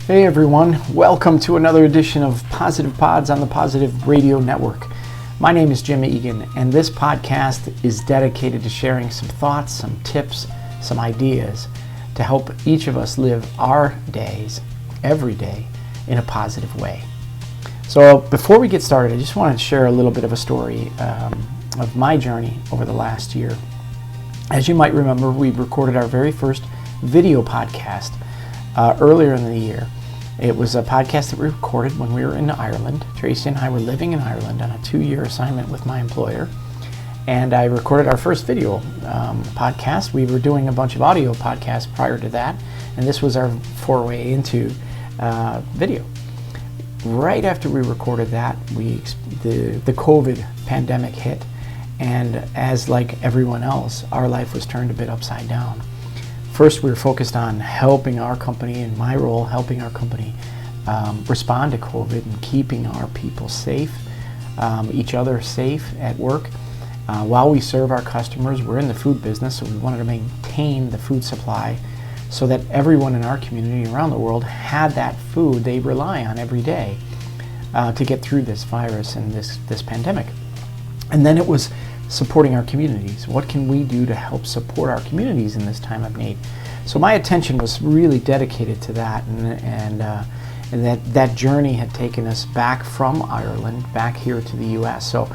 Hey everyone, welcome to another edition of Positive Pods on the Positive Radio Network. My name is Jim Egan, and this podcast is dedicated to sharing some thoughts, some tips, some ideas to help each of us live our days, every day, in a positive way. So before we get started, I just want to share a little bit of a story of my journey over the last year. As you might remember, we recorded our very first video podcast earlier in the year. It was a podcast that we recorded when we were in Ireland. Tracy and I were living in Ireland on a 2-year assignment with my employer. And I recorded our first video podcast. We were doing a bunch of audio podcasts prior to that. And this was our foray into video. Right after we recorded that, the COVID pandemic hit. And as like everyone else, our life was turned a bit upside down. First, we were focused on helping our company, in my role, helping our company respond to COVID and keeping our people safe, each other safe at work. While we serve our customers, we're in the food business, so we wanted to maintain the food supply so that everyone in our community around the world had that food they rely on every day to get through this virus and this pandemic. And then it was supporting our communities. What can we do to help support our communities in this time of need? So my attention was really dedicated to that, and that journey had taken us back from Ireland back here to the U.S. So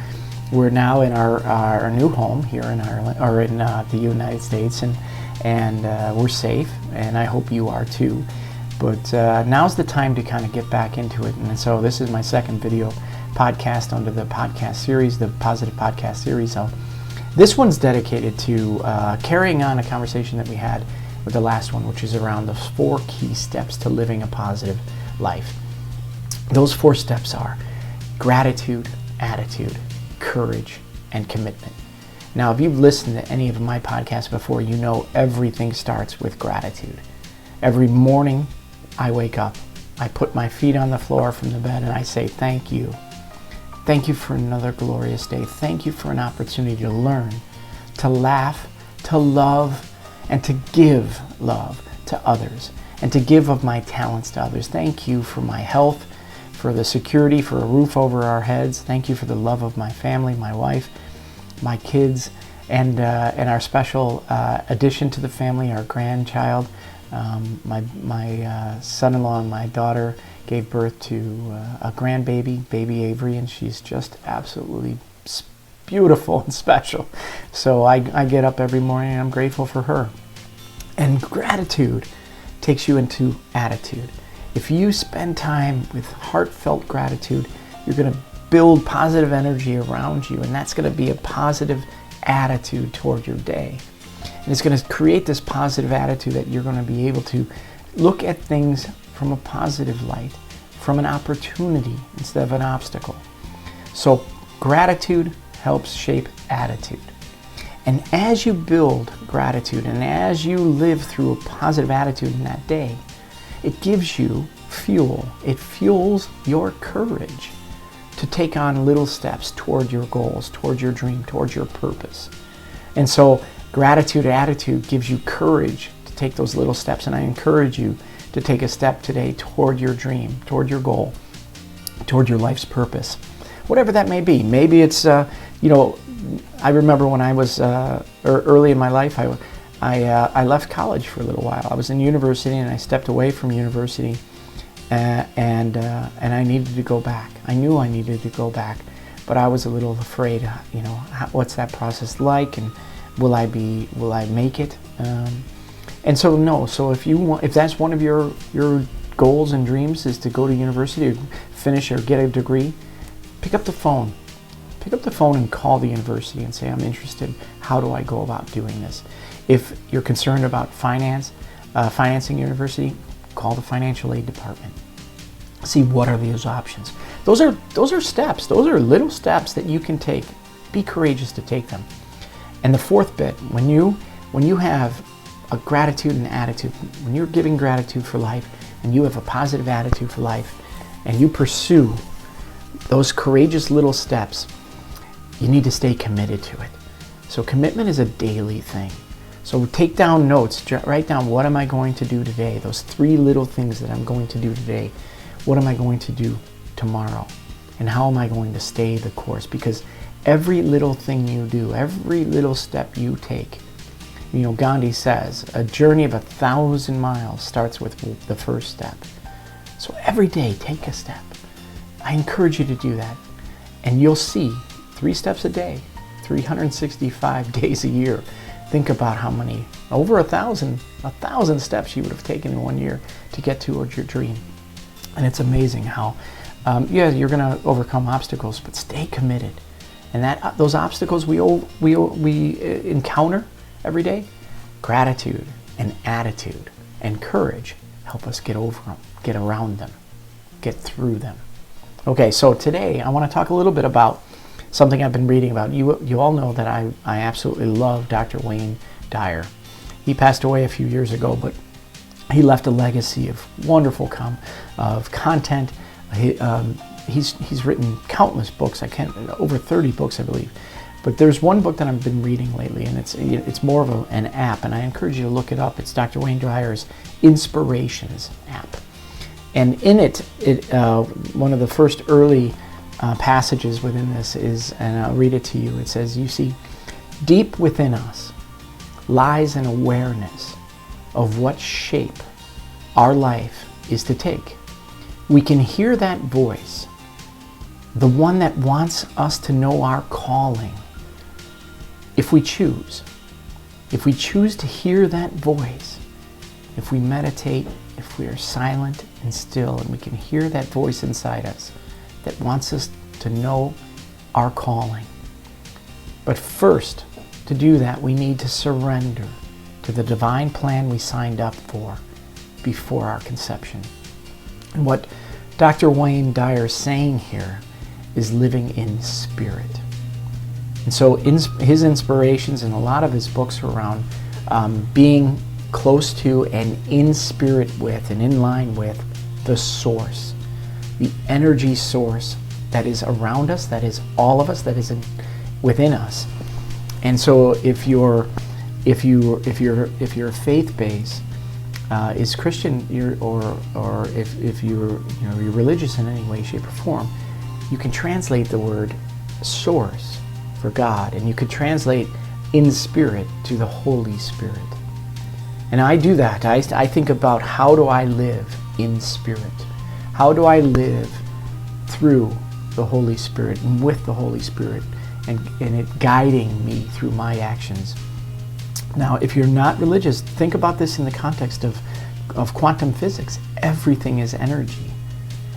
we're now in our new home here in Ireland, or in the United States, and we're safe, and I hope you are too. But now's the time to kind of get back into it, and so this is my second video podcast under the podcast series, the Positive Podcast series. So this one's dedicated to carrying on a conversation that we had with the last one, which is around the 4 key steps to living a positive life. Those 4 steps are gratitude, attitude, courage, and commitment. Now, if you've listened to any of my podcasts before, you know everything starts with gratitude. Every morning I wake up, I put my feet on the floor from the bed and I say, thank you. Thank you for another glorious day. Thank you for an opportunity to learn, to laugh, to love, and to give love to others, and to give of my talents to others. Thank you for my health, for the security, for a roof over our heads. Thank you for the love of my family, my wife, my kids, and our special addition to the family, our grandchild. My son-in-law and my daughter gave birth to a grandbaby, baby Avery, and she's just absolutely beautiful and special. So I get up every morning and I'm grateful for her. And gratitude takes you into attitude. If you spend time with heartfelt gratitude, you're going to build positive energy around you, and that's going to be a positive attitude toward your day. And it's going to create this positive attitude that you're going to be able to look at things from a positive light, from an opportunity instead of an obstacle. So gratitude helps shape attitude. And as you build gratitude and as you live through a positive attitude in that day, it gives you fuel. It fuels your courage to take on little steps toward your goals, toward your dream, toward your purpose. And so gratitude attitude gives you courage to take those little steps, and I encourage you to take a step today toward your dream, toward your goal, toward your life's purpose, whatever that may be. Maybe it's, I remember when I was early in my life, I left college for a little while. I was in university and I stepped away from university, and I needed to go back. I knew I needed to go back, but I was a little afraid. What's that process like, and will I make it? And so no. So if that's one of your goals and dreams is to go to university or finish or get a degree, pick up the phone. Pick up the phone and call the university and say, I'm interested. How do I go about doing this? If you're concerned about financing university, call the financial aid department. See what are those options. Those are steps. Those are little steps that you can take. Be courageous to take them. And the 4th bit, when you have a gratitude and attitude, when you're giving gratitude for life and you have a positive attitude for life and you pursue those courageous little steps, you need to stay committed to it. So commitment is a daily thing. So take down notes, write down, what am I going to do today? Those 3 little things that I'm going to do today. What am I going to do tomorrow? And how am I going to stay the course? Because every little thing you do, every little step you take, Gandhi says, a journey of 1,000 miles starts with the first step. So every day, take a step. I encourage you to do that. And you'll see 3 steps a day, 365 days a year. Think about how many, over 1,000 steps you would have taken in 1 year to get towards your dream. And it's amazing how, you're going to overcome obstacles, but stay committed. And those obstacles we encounter every day, gratitude and attitude and courage help us get over them, get around them, get through them. Okay, so today I want to talk a little bit about something I've been reading about. You all know that I absolutely love Dr. Wayne Dyer. He passed away a few years ago, but he left a legacy of wonderful content. He's written countless books. Over 30 books, I believe. But there's one book that I've been reading lately, and it's more of an app, and I encourage you to look it up. It's Dr. Wayne Dyer's Inspirations app. And in it, one of the first early passages within this is, and I'll read it to you, it says, "You see, deep within us lies an awareness of what shape our life is to take. We can hear that voice, the one that wants us to know our calling, if we choose. If we choose to hear that voice, if we meditate, if we are silent and still, and we can hear that voice inside us that wants us to know our calling. But first, to do that, we need to surrender to the divine plan we signed up for before our conception." And what Dr. Wayne Dyer is saying here is living in spirit. And so his inspirations and a lot of his books are around being close to and in spirit with and in line with the source, the energy source that is around us, that is all of us, that is within us. And so if your faith base is Christian, or if you're religious in any way, shape, or form, you can translate the word source for God, and you could translate in spirit to the Holy Spirit. And I do that. I think about, how do I live in spirit? How do I live through the Holy Spirit and with the Holy Spirit and it guiding me through my actions? Now, if you're not religious, think about this in the context of quantum physics. Everything is energy,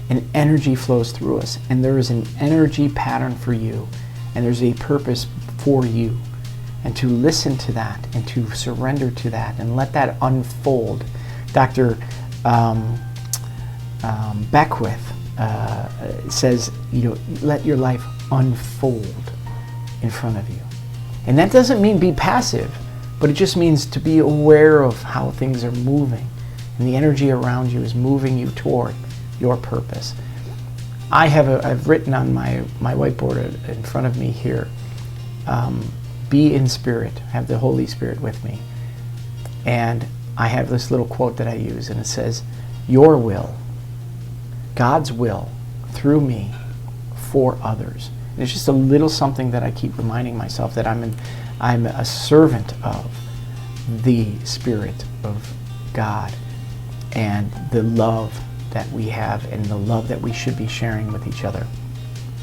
and energy flows through us, and there is an energy pattern for you, and there's a purpose for you. And to listen to that and to surrender to that and let that unfold. Dr. Beckwith says, let your life unfold in front of you. And that doesn't mean be passive, but it just means to be aware of how things are moving, and the energy around you is moving you toward your purpose. I've written on my whiteboard in front of me here, be in spirit, have the Holy Spirit with me. And I have this little quote that I use, and it says, "Your will, God's will, through me, for others." And it's just a little something that I keep reminding myself, that I'm a servant of the Spirit of God and the love that we have and the love that we should be sharing with each other.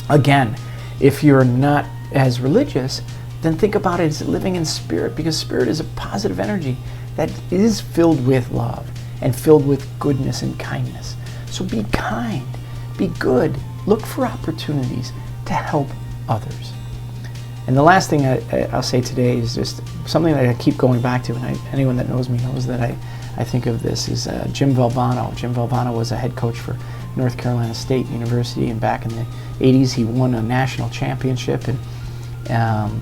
Again, if you're not as religious, then think about it as living in spirit, because spirit is a positive energy that is filled with love and filled with goodness and kindness. So be kind, be good, look for opportunities to help others. And the last thing I'll say today is just something that I keep going back to, and anyone that knows me knows that I think of this, is Jim Valvano. Jim Valvano was a head coach for North Carolina State University, and back in the 80s he won a national championship, and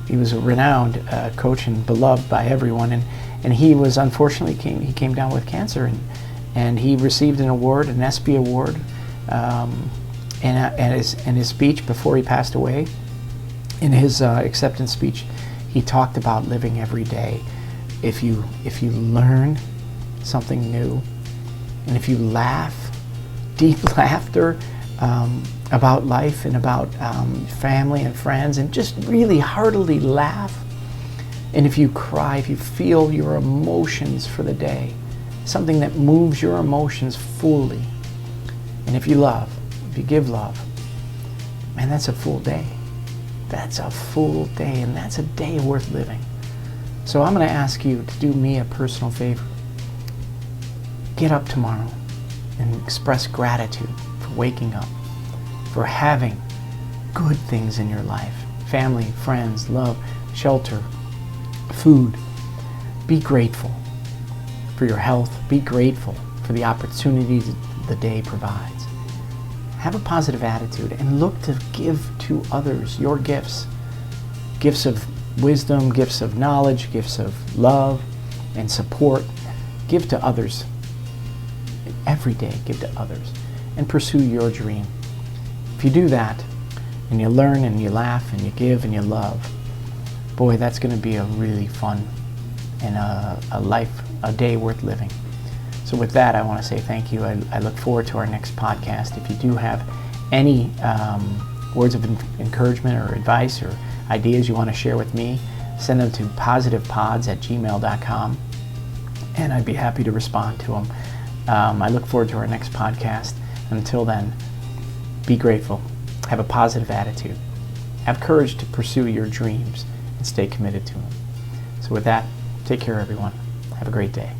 he was a renowned coach and beloved by everyone, and he was unfortunately came down with cancer, and he received an award, an ESPY award, and his speech before he passed away. In his acceptance speech, he talked about living every day if you learn something new, and if you laugh, deep laughter about life and about family and friends, and just really heartily laugh, and if you cry, if you feel your emotions for the day, something that moves your emotions fully, and if you love, if you give love, man, that's a full day. That's a full day, and that's a day worth living. So I'm going to ask you to do me a personal favor. Get up tomorrow and express gratitude for waking up, for having good things in your life. Family, friends, love, shelter, food. Be grateful for your health. Be grateful for the opportunities the day provides. Have a positive attitude and look to give to others your gifts. Gifts of wisdom, gifts of knowledge, gifts of love and support. Give to others. Every day, give to others. And pursue your dream. If you do that, and you learn and you laugh and you give and you love, boy, that's going to be a really fun and a day worth living. So with that, I want to say thank you. I look forward to our next podcast. If you do have any words of encouragement or advice or ideas you want to share with me, send them to positivepods@gmail.com, and I'd be happy to respond to them. I look forward to our next podcast. Until then, be grateful. Have a positive attitude. Have courage to pursue your dreams and stay committed to them. So with that, take care, everyone. Have a great day.